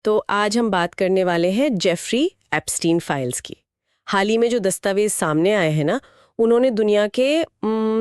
तो आज हम बात करने वाले हैं जेफरी एप्स्टीन फाइल्स की। हाल ही में जो दस्तावेज सामने आए हैं ना, उन्होंने दुनिया के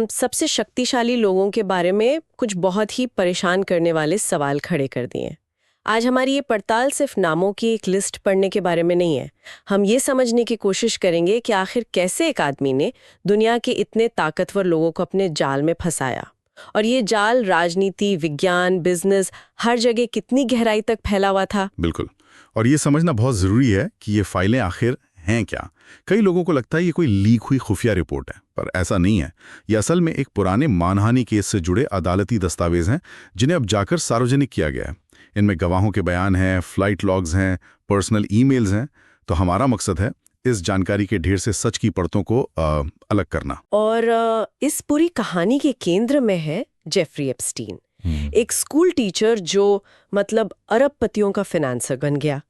सबसे शक्तिशाली लोगों के बारे में कुछ बहुत ही परेशान करने वाले सवाल खड़े कर दिए हैं। आज हमारी ये पड़ताल सिर्फ नामों की एक लिस्ट पढ़ने के बारे में नहीं है। हम ये समझने की कोशिश करेंगे कि आखिर कैसे एक आदमी ने दुनिया के इतने ताकतवर लोगों को अपने जाल में फंसाया, और ये जाल राजनीति, विज्ञान, बिजनेस, हर जगह कितनी गहराई तक फैला हुआ था। बिल्कुल। और ये समझना बहुत जरूरी है कि ये फाइलें आखिर हैं क्या। कई लोगों को लगता है ये कोई लीक हुई खुफिया रिपोर्ट है, पर ऐसा नहीं है। ये असल में एक पुराने मानहानि केस से जुड़े अदालती दस्तावेज हैं, जिन्हें अब जाकर सार्वजनिक किया गया है। इनमें गवाहों के बयान हैं, फ्लाइट लॉग्स हैं, पर्सनल ईमेल्स हैं। तो हमारा मकसद है इस जानकारी के ढेर से सच की परतों को अलग करना। और इस पूरी कहानी के केंद्र में है जेफरी एप्स्टीन, एक स्कूल टीचर जो मतलब अरबपतियों का फाइनेंसर बन गया।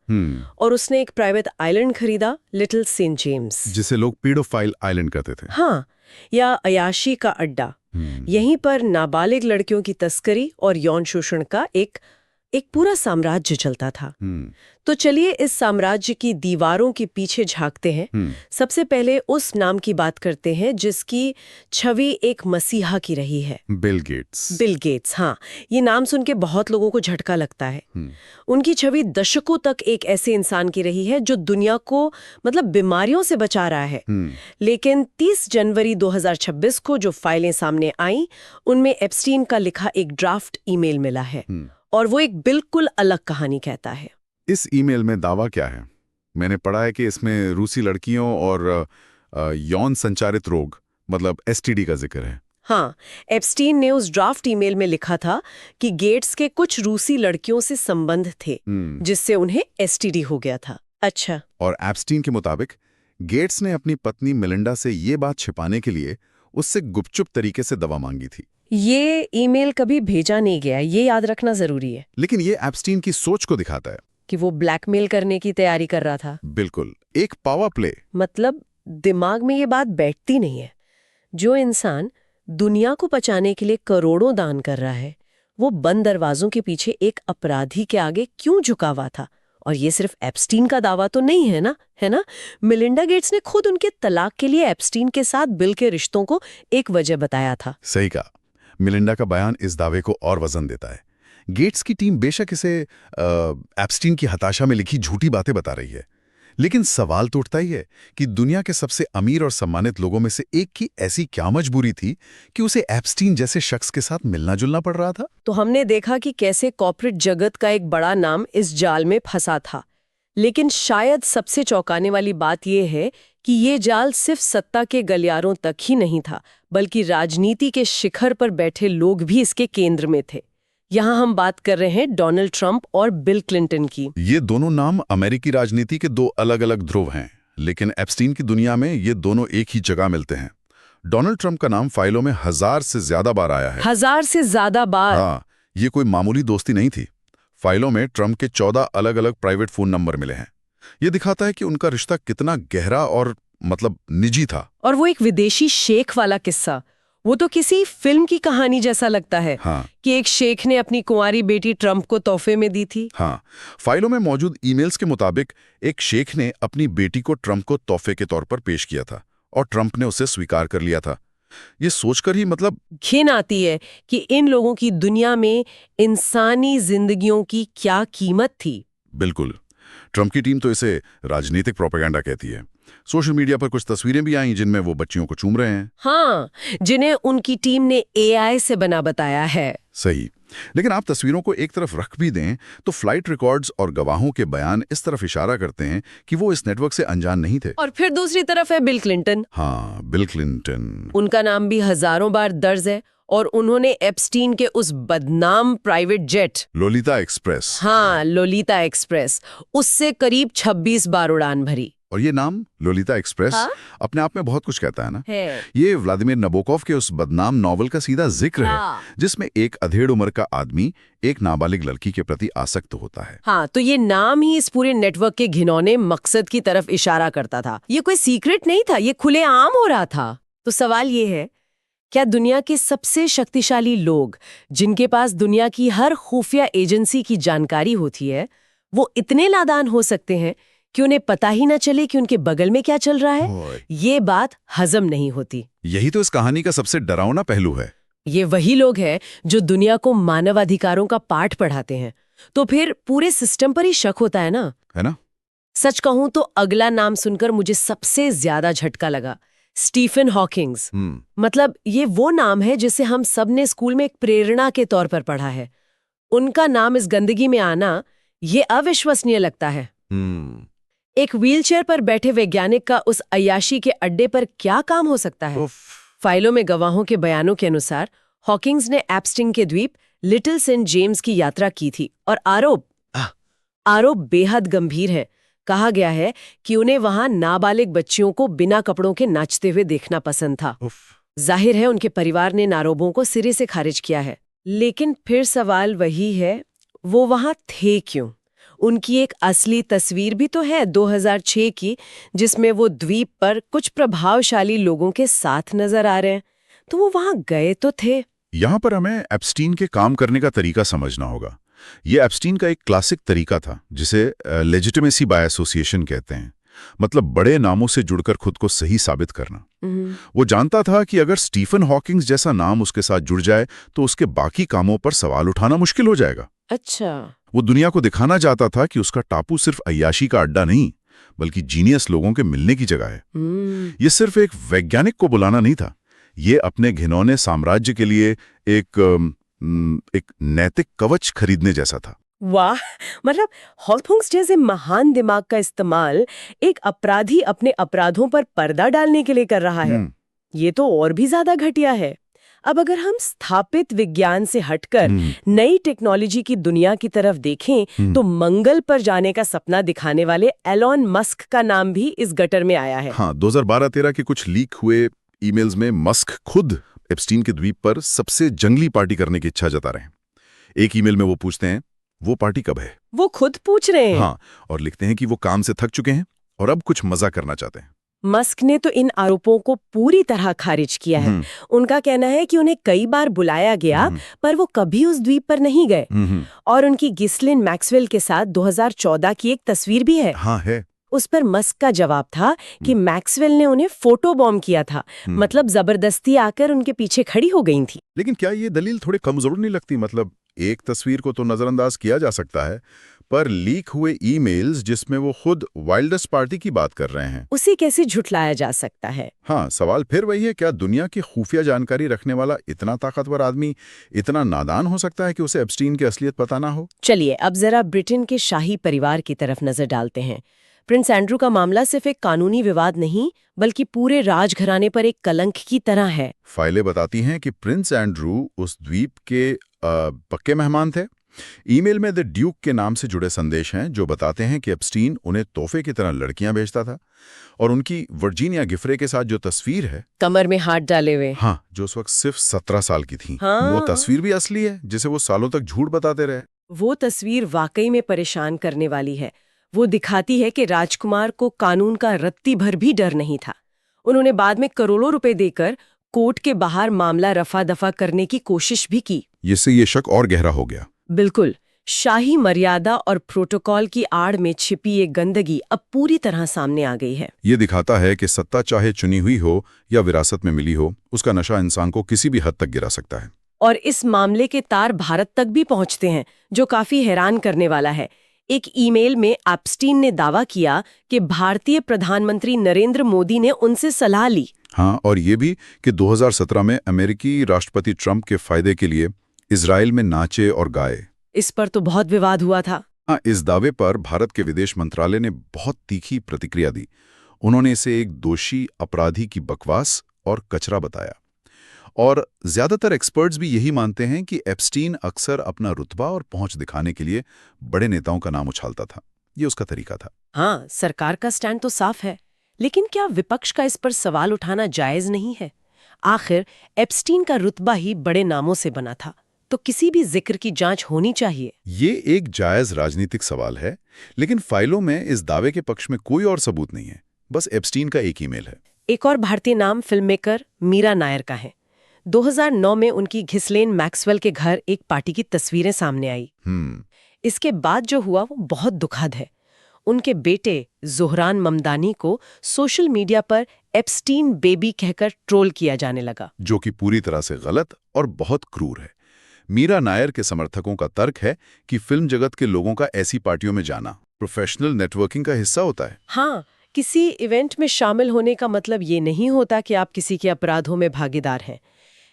और उसने एक प्राइवेट आइलैंड खरीदा, लिटिल सेंट जेम्स, जिसे लोग पीडोफाइल आइलैंड कहते थे। हाँ, या अयाशी का अड्डा। यहीं पर नाबालिग लड़कियों की तस्करी और यौन शोषण का एक पूरा साम्राज्य चलता था। तो चलिए इस साम्राज्य की दीवारों के पीछे झांकते हैं। सबसे पहले उस नाम की बात करते हैं जिसकी छवि एक मसीहा की रही है, बिल गेट्स। बिल गेट्स, हाँ। ये नाम सुन के बहुत लोगों को झटका लगता है। उनकी छवि दशकों तक एक ऐसे इंसान की रही है जो दुनिया को मतलब बीमारियों से बचा रहा है। लेकिन 30 जनवरी 2026 को जो फाइलें सामने आई, उनमें एप्स्टीन का लिखा एक ड्राफ्ट ईमेल मिला है, और वो एक बिल्कुल अलग कहानी कहता है। इस ईमेल में दावा क्या है? मैंने पढ़ा है कि इसमें रूसी लड़कियों और यौन संचारित रोग मतलब एसटीडी का जिक्र है। हाँ, एप्स्टीन ने उस ड्राफ्ट ईमेल में लिखा था कि गेट्स के कुछ रूसी लड़कियों से संबंध थे, जिससे उन्हें एसटीडी हो गया था। अच्छा। और एप्स्टीन के मुताबिक गेट्स ने अपनी पत्नी मिलिंडा से ये बात छिपाने के लिए उससे गुपचुप तरीके से दवा मांगी थी। ये ईमेल कभी भेजा नहीं गया, ये याद रखना जरूरी है। लेकिन ये एप्स्टीन की सोच को दिखाता है कि वो ब्लैकमेल करने की तैयारी कर रहा था। बिल्कुल, एक पावर प्ले। मतलब दिमाग में ये बात बैठती नहीं है। जो इंसान दुनिया को बचाने के लिए करोड़ों दान कर रहा है, वो बंद दरवाजों के पीछे एक अपराधी के आगे क्यों झुका हुआ था? और ये सिर्फ एप्स्टीन का दावा तो नहीं है ना, है ना? मिलिंडा गेट्स ने खुद उनके तलाक के लिए एप्स्टीन के साथ बिल के रिश्तों को एक वजह बताया था। सही कहा। मिलिंडा का बयान इस दावे को और वजन देता है। गेट्स की टीम बेशक इसे एप्स्टीन की हताशा में लिखी झूठी बातें बता रही है, लेकिन सवाल तो उठता ही है कि दुनिया के सबसे अमीर और सम्मानित लोगों में से एक की ऐसी क्या मजबूरी थी कि उसे एप्स्टीन जैसे शख्स के साथ मिलना जुलना पड़ रहा था। तो हमने देखा कि कैसे कॉर्पोरेट जगत का एक बड़ा नाम इस जाल में फंसा था, लेकिन शायद सबसे चौंकाने वाली बात यह है कि ये जाल सिर्फ सत्ता के गलियारों तक ही नहीं था, बल्कि राजनीति के शिखर पर बैठे लोग भी इसके केंद्र में थे। यहाँ हम बात कर रहे हैं डोनाल्ड ट्रंप और बिल क्लिंटन की। ये दोनों नाम अमेरिकी राजनीति के दो अलग अलग ध्रुव हैं, लेकिन एप्स्टीन की दुनिया में ये दोनों एक ही जगह मिलते हैं। डोनाल्ड ट्रंप का नाम फाइलों में 1000 से ज्यादा बार आया है। 1000 से ज्यादा बार? हाँ, ये कोई मामूली दोस्ती नहीं थी। फाइलों में ट्रंप के 14 अलग अलग प्राइवेट फोन नंबर मिले हैं। ये दिखाता है कि उनका रिश्ता कितना गहरा और मतलब निजी था। और वो एक विदेशी शेख वाला किस्सा, वो तो किसी फिल्म की कहानी जैसा लगता है। हाँ। कि एक शेख ने अपनी कुंवारी बेटी ट्रंप को तोहफे में दी थी। हाँ, फाइलों में मौजूद ईमेल्स के मुताबिक एक शेख ने अपनी बेटी को ट्रंप को तोहफे के तौर पर पेश किया था और ट्रंप ने उसे स्वीकार कर लिया था। ये सोचकर ही मतलब घिन आती है कि इन लोगों की दुनिया में इंसानी जिंदगियों की क्या कीमत थी। बिल्कुल। ट्रंप की टीम तो इसे राजनीतिक प्रोपेगेंडा कहती है। सोशल मीडिया पर कुछ तस्वीरें भी आई जिनमें वो बच्चियों को चूम रहे हैं। हाँ, जिन्हें उनकी टीम ने एआई से बना बताया है। सही। लेकिन आप तस्वीरों को एक तरफ रख भी दें तो फ्लाइट रिकॉर्ड्स और गवाहों के बयान इस तरफ इशारा करते हैं कि वो इस नेटवर्क से अनजान नहीं थे। और फिर दूसरी तरफ है बिल क्लिंटन। हाँ, बिल क्लिंटन। उनका नाम भी हजारों बार दर्ज है, और उन्होंने एप्स्टीन के उस बदनाम प्राइवेट जेट लोलिता एक्सप्रेस, हाँ लोलिता एक्सप्रेस, उससे करीब 26 बार उड़ान भरी। और ये नाम लोलिता एक्सप्रेस हाँ? अपने आप में बहुत कुछ कहता है ना। है। ये व्लादिमीर नबोकोव के उस बदनाम नॉवल का सीधा जिक्र हाँ। है, जिसमें एक अधेड़ उम्र का आदमी एक नाबालिग लड़की के प्रति आसक्त होता है। हाँ, तो ये नाम ही इस पूरे नेटवर्क के घिनौने मकसद की तरफ इशारा करता था। ये कोई सीक्रेट नहीं था, ये खुलेआम हो रहा था। तो सवाल ये है, क्या दुनिया के सबसे शक्तिशाली लोग, जिनके पास दुनिया की हर खुफिया एजेंसी की जानकारी होती है, वो इतने नादान हो सकते हैं कि उन्हें पता ही ना चले कि उनके बगल में क्या चल रहा है। ये बात हजम नहीं होती। यही तो इस कहानी का सबसे डरावना पहलू है। ये वही लोग हैं जो दुनिया को मानवाधिकारों का पाठ पढ़ाते हैं, तो फिर पूरे सिस्टम पर ही शक होता है ना? सच कहूं तो अगला नाम सुनकर मुझे सबसे ज्यादा झटका लगा, स्टीफन हॉकिंग्स। मतलब ये वो नाम है जिसे हम सब ने स्कूल में एक प्रेरणा के तौर पर पढ़ा है। उनका नाम इस गंदगी में आना, ये अविश्वसनीय लगता है। एक व्हीलचेयर पर बैठे वैज्ञानिक का उस अय्याशी के अड्डे पर क्या काम हो सकता है? फाइलों में गवाहों के बयानों के अनुसार हॉकिंग्स ने एप्स्टीन के द्वीप लिटिल सेंट जेम्स की यात्रा की थी और आरोप बेहद गंभीर है। कहा गया है कि उन्हें वहां नाबालिग बच्चियों को बिना कपड़ों के नाचते हुए देखना पसंद था। जाहिर है उनके परिवार ने इन आरोपों को सिरे से खारिज किया है। लेकिन फिर सवाल वही है, वो वहां थे क्यों? उनकी एक असली तस्वीर भी तो है 2006 की, जिसमें वो द्वीप पर कुछ प्रभावशाली लोगों के साथ नजर आ रहे हैं। तो वो वहां गए तो थे। यहाँ पर हमें एप्स्टीन के काम करने का तरीका समझना होगा। ये एप्स्टीन का एक क्लासिक तरीका था, जिसे लेजिटिमेसी बाय एसोसिएशन कहते हैं। मतलब बड़े नामों से जुड़कर खुद को सही साबित करना। वो जानता था कि अगर स्टीफन हॉकिंग्स जैसा नाम उसके साथ जुड़ जाए तो उसके बाकी कामों पर सवाल उठाना मुश्किल हो जाएगा। अच्छा। वो दुनिया को दिखाना चाहता था कि उसका टापू सिर्फ अय्याशी का अड्डा नहीं, बल्कि जीनियस लोगों के मिलने की जगह है। ये सिर्फ एक वैज्ञानिक को बुलाना नहीं था, ये अपने घिनौने साम्राज्य के लिए एक नैतिक कवच खरीदने जैसा था। वाह, मतलब हॉकिंग्स जैसे महान दिमाग का इस्तेमाल एक अपराधी अपने अपराधों पर पर्दा डालने के लिए कर रहा है। ये तो और भी ज्यादा घटिया है। अब अगर हम स्थापित विज्ञान से हटकर नई टेक्नोलॉजी की दुनिया की तरफ देखें तो मंगल पर जाने का सपना दिखाने वाले एलॉन मस्क का नाम भी इस गटर में आया है। हाँ, 2012-13 के कुछ लीक हुए ईमेल्स में मस्क खुद एप्स्टीन के द्वीप पर सबसे जंगली पार्टी करने की इच्छा जता रहे हैं। एक ईमेल में वो पूछते हैं वो पार्टी कब है। वो खुद पूछ रहे हैं। हाँ, और लिखते हैं कि वो काम से थक चुके हैं और अब कुछ मजा करना चाहते हैं। मस्क ने तो इन आरोपों को पूरी तरह खारिज किया है। उनका कहना है कि उन्हें कई बार बुलाया गया पर वो कभी उस द्वीप पर नहीं गए। और उनकी गिस्लिन मैक्सवेल के साथ 2014 की एक तस्वीर भी है। हाँ है। उस पर मस्क का जवाब था कि मैक्सवेल ने उन्हें फोटो बॉम्ब किया था। मतलब जबरदस्ती आकर उनके पीछे खड़ी हो गई थी। लेकिन क्या ये दलील थोड़ी कमजोर नहीं लगती? मतलब एक तस्वीर को तो नजरअंदाज किया जा सकता है, पर लीक हुए ईमेल्स जिसमें वो खुद वाइल्डेस्ट पार्टी की बात कर रहे हैं, उसे कैसे झुठलाया जा सकता है? हाँ, सवाल फिर वही है, क्या दुनिया की खुफिया जानकारी रखने वाला इतना ताकतवर आदमी इतना नादान हो सकता है कि उसे एप्स्टीन की असलियत पता ना हो? चलिए अब जरा ब्रिटेन के शाही परिवार की तरफ नजर डालते हैं। प्रिंस एंड्रू का मामला सिर्फ एक कानूनी विवाद नहीं, बल्कि पूरे राजघराने पर एक कलंक की तरह है। फाइलें बताती हैं कि प्रिंस एंड्रू उस द्वीप के पक्के मेहमान थे। ईमेल में द ड्यूक के नाम से जुड़े संदेश हैं जो बताते हैं कि एप्स्टीन उन्हें तोहफे की तरह लड़कियां भेजता था। और उनकी वर्जीनिया गिफ्रे के साथ जो तस्वीर है, कमर में हाथ डाले हुए, हाँ, जो उस वक्त सिर्फ 17 साल की थी, हाँ। वो तस्वीर भी असली है जिसे वो सालों तक झूठ बताते रहे। वो तस्वीर वाकई में परेशान करने वाली है। वो दिखाती है कि राजकुमार को कानून का रत्ती भर भी डर नहीं था। उन्होंने बाद में करोड़ों रुपए देकर कोर्ट के बाहर मामला रफा दफा करने की कोशिश भी की। इससे ये शक और गहरा हो गया। बिल्कुल, शाही मर्यादा और प्रोटोकॉल की आड़ में छिपी ये गंदगी अब पूरी तरह सामने आ गई है। ये दिखाता है कि सत्ता चाहे चुनी हुई हो या विरासत में मिली हो, उसका नशा इंसान को किसी भी हद तक गिरा सकता है। और इस मामले के तार भारत तक भी पहुंचते हैं, जो काफी हैरान करने वाला है। एक ईमेल में एप्स्टीन ने दावा किया कि भारतीय प्रधानमंत्री नरेंद्र मोदी ने उनसे सलाह ली। हाँ, और ये भी कि 2017 में अमेरिकी राष्ट्रपति ट्रंप के फायदे के लिए इजराइल में नाचे और गाए। इस पर तो बहुत विवाद हुआ था। हाँ, इस दावे पर भारत के विदेश मंत्रालय ने बहुत तीखी प्रतिक्रिया दी। उन्होंने इसे एक दोषी अपराधी की बकवास और कचरा बताया। और ज्यादातर एक्सपर्ट्स भी यही मानते हैं कि एप्स्टीन अक्सर अपना रुतबा और पहुंच दिखाने के लिए बड़े नेताओं का नाम उछालता था। ये उसका तरीका था। हाँ, सरकार का स्टैंड तो साफ है, लेकिन क्या विपक्ष का इस पर सवाल उठाना जायज नहीं है? आखिर एप्स्टीन का रुतबा ही बड़े नामों से बना था, तो किसी भी जिक्र की जांच होनी चाहिए। ये एक जायज राजनीतिक सवाल है, लेकिन फाइलों में इस दावे के पक्ष में कोई और सबूत नहीं है, बस एप्स्टीन का एक ईमेल है। एक और भारतीय नाम फिल्ममेकर मीरा नायर का है। 2009 में उनकी घिस्लेन मैक्सवेल के घर एक पार्टी की तस्वीरें सामने आई। इसके बाद जो हुआ वो बहुत दुखद है। उनके बेटे ज़ोहरान ममदानी को सोशल मीडिया पर एप्स्टीन बेबी कहकर ट्रोल किया जाने लगा, जो कि पूरी तरह से गलत और बहुत क्रूर है। मीरा नायर के समर्थकों का तर्क है कि फिल्म जगत के लोगों का ऐसी पार्टियों में जाना प्रोफेशनल नेटवर्किंग का हिस्सा होता है। हाँ, किसी इवेंट में शामिल होने का मतलब ये नहीं होता कि आप किसी के अपराधों में भागीदार हैं।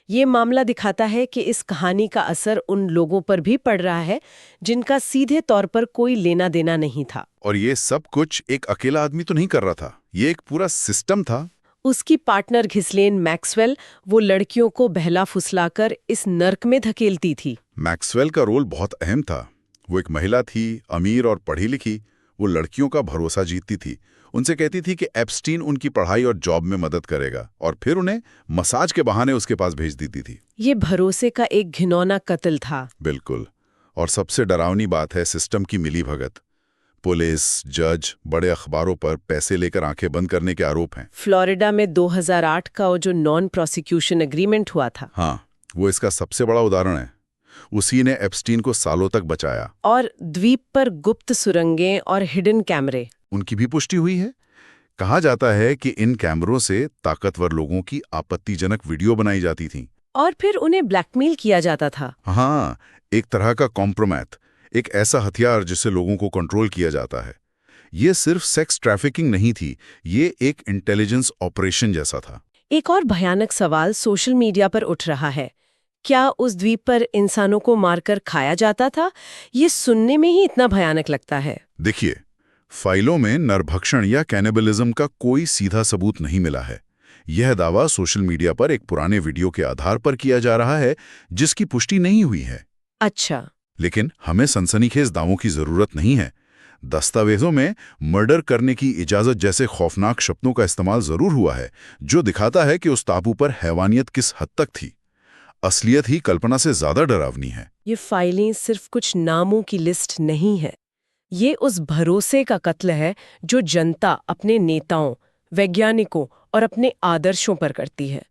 ये मामला दिखाता है कि इस कहानी का असर उन लोगों पर भी पड़ रहा है जिनका सीधे तौर पर कोई लेना देना नहीं था। और ये सब कुछ एक अकेला आदमी तो नहीं कर रहा था, ये एक पूरा सिस्टम था। उसकी पार्टनर घिसलेन मैक्सवेल वो लड़कियों को बहला फुसलाकर इस नर्क में धकेलती थी। मैक्सवेल का रोल बहुत अहम था। वो एक महिला थी, अमीर और पढ़ी लिखी। वो लड़कियों का भरोसा जीतती थी। उनसे कहती थी कि एप्स्टीन उनकी पढ़ाई और जॉब में मदद करेगा, और फिर उन्हें मसाज के बहाने उसके पास भेज देती थी। ये भरोसे का एक घिनौना कत्ल था। बिल्कुल। और सबसे डरावनी बात है सिस्टम की मिलीभगत। पुलिस, जज, बड़े अखबारों पर पैसे लेकर आंखें बंद करने के आरोप हैं। फ्लोरिडा में 2008 का वो जो नॉन प्रोसिक्यूशन एग्रीमेंट हुआ था, हाँ, वो इसका सबसे बड़ा उदाहरण है। उसी ने एप्स्टीन को सालों तक बचाया। और द्वीप पर गुप्त सुरंगें और हिडन कैमरे, उनकी भी पुष्टि हुई है। कहा जाता है कि इन कैमरों से ताकतवर लोगों की आपत्तिजनक वीडियो बनाई जाती थी और फिर उन्हें ब्लैकमेल किया जाता था। हाँ, एक तरह का कॉम्प्रोमैथ, एक ऐसा हथियार जिससे लोगों को कंट्रोल किया जाता है। ये सिर्फ सेक्स ट्रैफिकिंग नहीं थी, ये एक इंटेलिजेंस ऑपरेशन जैसा था। एक और भयानक सवाल सोशल मीडिया पर उठ रहा है, क्या उस द्वीप पर इंसानों को मारकर खाया जाता था? ये सुनने में ही इतना भयानक लगता है। देखिए, फाइलों में नरभक्षण या कैनिबलिज्म का कोई सीधा सबूत नहीं मिला है। यह दावा सोशल मीडिया पर एक पुराने वीडियो के आधार पर किया जा रहा है, जिसकी पुष्टि नहीं हुई है। अच्छा, लेकिन हमें सनसनीखेज दावों की जरूरत नहीं है। दस्तावेजों में मर्डर करने की इजाजत जैसे खौफनाक शब्दों का इस्तेमाल जरूर हुआ है, जो दिखाता है कि उस टापू पर हैवानियत किस हद तक थी। असलियत ही कल्पना से ज्यादा डरावनी है। ये फाइलें सिर्फ कुछ नामों की लिस्ट नहीं है, ये उस भरोसे का कत्ल है जो जनता अपने नेताओं, वैज्ञानिकों और अपने आदर्शों पर करती है।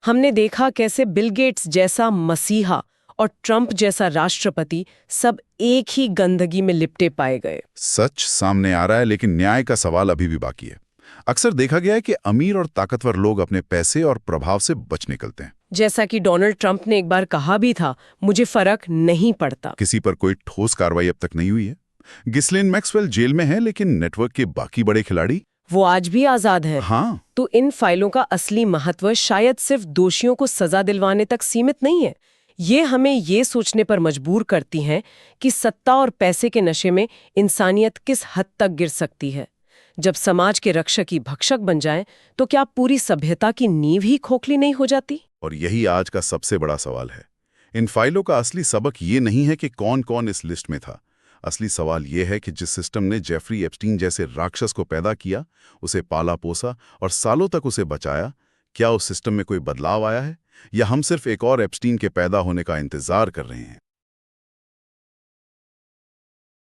हमने देखा कैसे बिल गेट्स जैसा मसीहा और ट्रंप जैसा राष्ट्रपति सब एक ही गंदगी में लिपटे पाए गए। सच सामने आ रहा है, लेकिन न्याय का सवाल अभी भी बाकी है। अक्सर देखा गया है कि अमीर और ताकतवर लोग अपने पैसे और प्रभाव से बच निकलते हैं। जैसा कि डोनाल्ड ट्रंप ने एक बार कहा भी था, मुझे फर्क नहीं पड़ता। किसी पर कोई ठोस कार्रवाई अब तक नहीं हुई है। घिसलेन मैक्सवेल जेल में है, लेकिन नेटवर्क के बाकी बड़े खिलाड़ी वो आज भी आजाद हैं। हाँ, तो इन फाइलों का असली महत्व शायद सिर्फ दोषियों को सजा दिलवाने तक सीमित नहीं है। ये हमें ये सोचने पर मजबूर करती हैं कि सत्ता और पैसे के नशे में इंसानियत किस हद तक गिर सकती है। जब समाज के रक्षक ही भक्षक बन जाएं, तो क्या पूरी सभ्यता की नींव ही खोखली नहीं हो जाती? और यही आज का सबसे बड़ा सवाल है। इन फाइलों का असली सबक ये नहीं है कि कौन कौन इस लिस्ट में था। असली सवाल ये है कि जिस सिस्टम ने जेफरी एप्स्टीन जैसे राक्षस को पैदा किया, उसे पाला पोसा और सालों तक उसे बचाया, क्या उस सिस्टम में कोई बदलाव आया है, या हम सिर्फ एक और एप्स्टीन के पैदा होने का इंतजार कर रहे हैं?